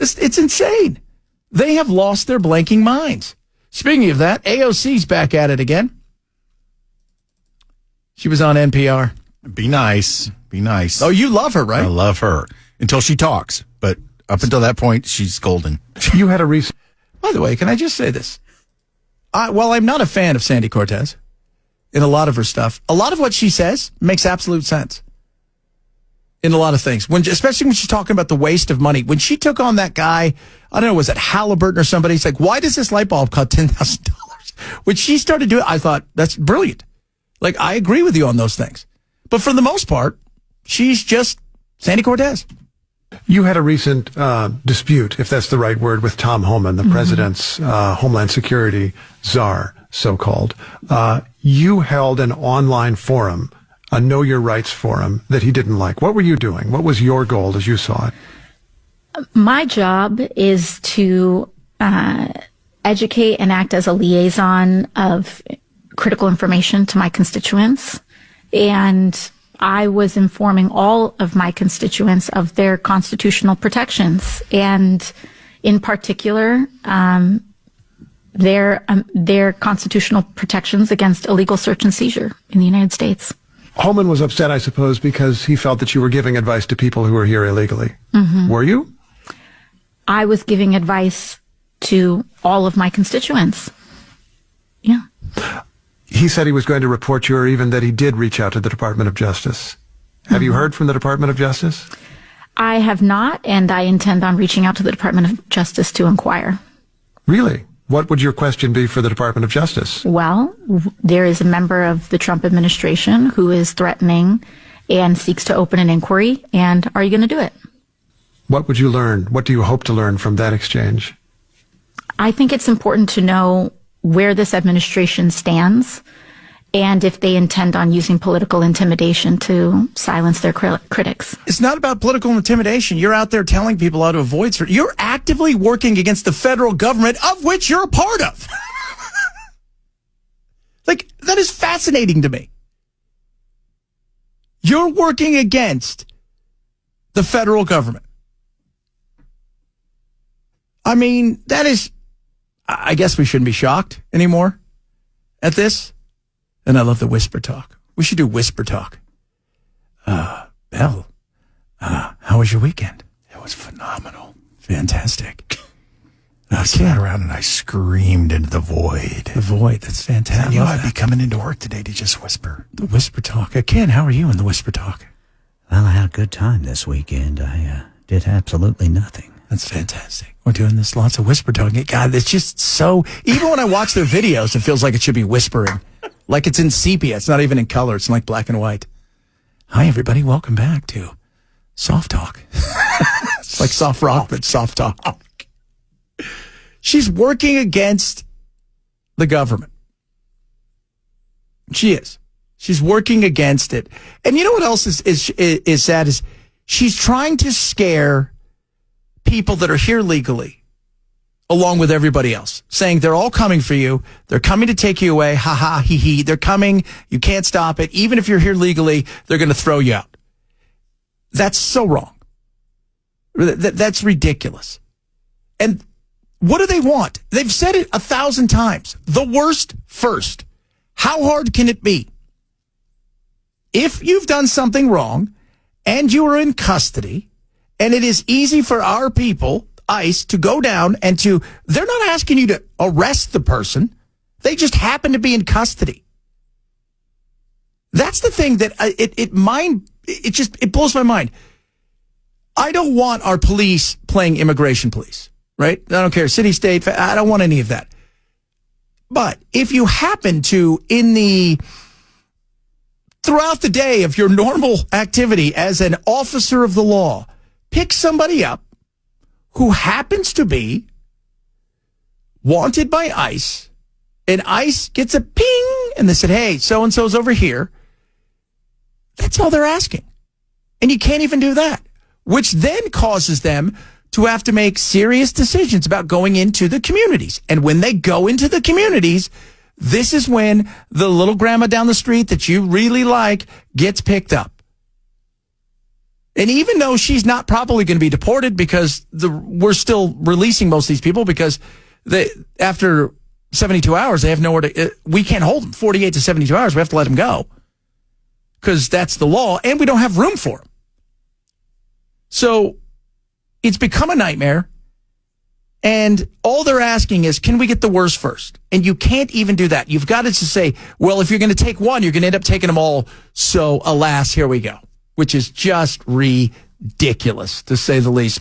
It's insane. They have lost their blanking minds. Speaking of that, AOC's back at it again. She was on NPR. Be nice. Be nice. Oh, you love her, right? I love her. Until she talks. But up until that point, she's golden. You had a recent... By the way, can I just say this? While I'm not a fan of Sandy Cortez in a lot of her stuff, a lot of what she says makes absolute sense in a lot of things. Especially when she's talking about the waste of money. When she took on that guy, I don't know, was it Halliburton or somebody? He's like, why does this light bulb cost $10,000? When she started doing it, I thought, that's brilliant. Like, I agree with you on those things. But for the most part, she's just Sandy Cortez. You had a recent dispute, if that's the right word, with Tom Homan, the president's Homeland Security czar, so-called. You held an online forum, a Know Your Rights forum, that he didn't like. What were you doing? What was your goal as you saw it? My job is to educate and act as a liaison of critical information to my constituents. And I was informing all of my constituents of their constitutional protections, and in particular, their constitutional protections against illegal search and seizure in the United States. Homan was upset, I suppose, because he felt that you were giving advice to people who were here illegally. Were you? I was giving advice to all of my constituents. Yeah. He said he was going to report you, or even that he did reach out to the Department of Justice. Have you heard from the Department of Justice? I have not, and I intend on reaching out to the Department of Justice to inquire. Really? What would your question be for the Department of Justice? Well, there is a member of the Trump administration who is threatening and seeks to open an inquiry, and are you going to do it? What would you learn? What do you hope to learn from that exchange? I think it's important to know where this administration stands and if they intend on using political intimidation to silence their critics. It's not about political intimidation. You're out there telling people how to avoid certain. You're actively working against the federal government, of which you're a part of. Like, that is fascinating to me. You're working against the federal government. I mean, that is... I guess we shouldn't be shocked anymore at this. And I love the whisper talk. We should do whisper talk. Belle, how was your weekend? It was phenomenal. Fantastic. I sat around and I screamed into the void. The void, that's fantastic. I knew I'd be coming into work today to just whisper. The whisper talk. Ken, how are you in the whisper talk? Well, I had a good time this weekend. I did absolutely nothing. That's fantastic. We're doing this lots of whisper talking. God, it's just so... Even when I watch their videos, it feels like it should be whispering. Like it's in sepia. It's not even in color. It's like black and white. Hi, everybody. Welcome back to Soft Talk. It's like soft rock, but soft talk. She's working against the government. She is. She's working against it. And you know what else is sad is she's trying to scare people that are here legally, along with everybody else, saying they're all coming for you. They're coming to take you away. Ha ha, he he. They're coming. You can't stop it. Even if you're here legally, they're going to throw you out. That's so wrong. That's ridiculous. And what do they want? They've said it 1,000 times. The worst first. How hard can it be? If you've done something wrong and you are in custody, and it is easy for our people, ICE, to go down and they're not asking you to arrest the person. They just happen to be in custody. That's the thing that it blows my mind. I don't want our police playing immigration police, right? I don't care. City, state, I don't want any of that. But if you happen to, throughout the day of your normal activity as an officer of the law, pick somebody up who happens to be wanted by ICE, and ICE gets a ping, and they said, hey, so-and-so's over here. That's all they're asking. And you can't even do that, which then causes them to have to make serious decisions about going into the communities. And when they go into the communities, this is when the little grandma down the street that you really like gets picked up. And even though she's not probably going to be deported because we're still releasing most of these people because after 72 hours, they have nowhere to, we can't hold them 48 to 72 hours. We have to let them go because that's the law and we don't have room for them. So it's become a nightmare. And all they're asking is, can we get the worst first? And you can't even do that. You've got to just say, well, if you're going to take one, you're going to end up taking them all. So alas, here we go, which is just ridiculous to say the least.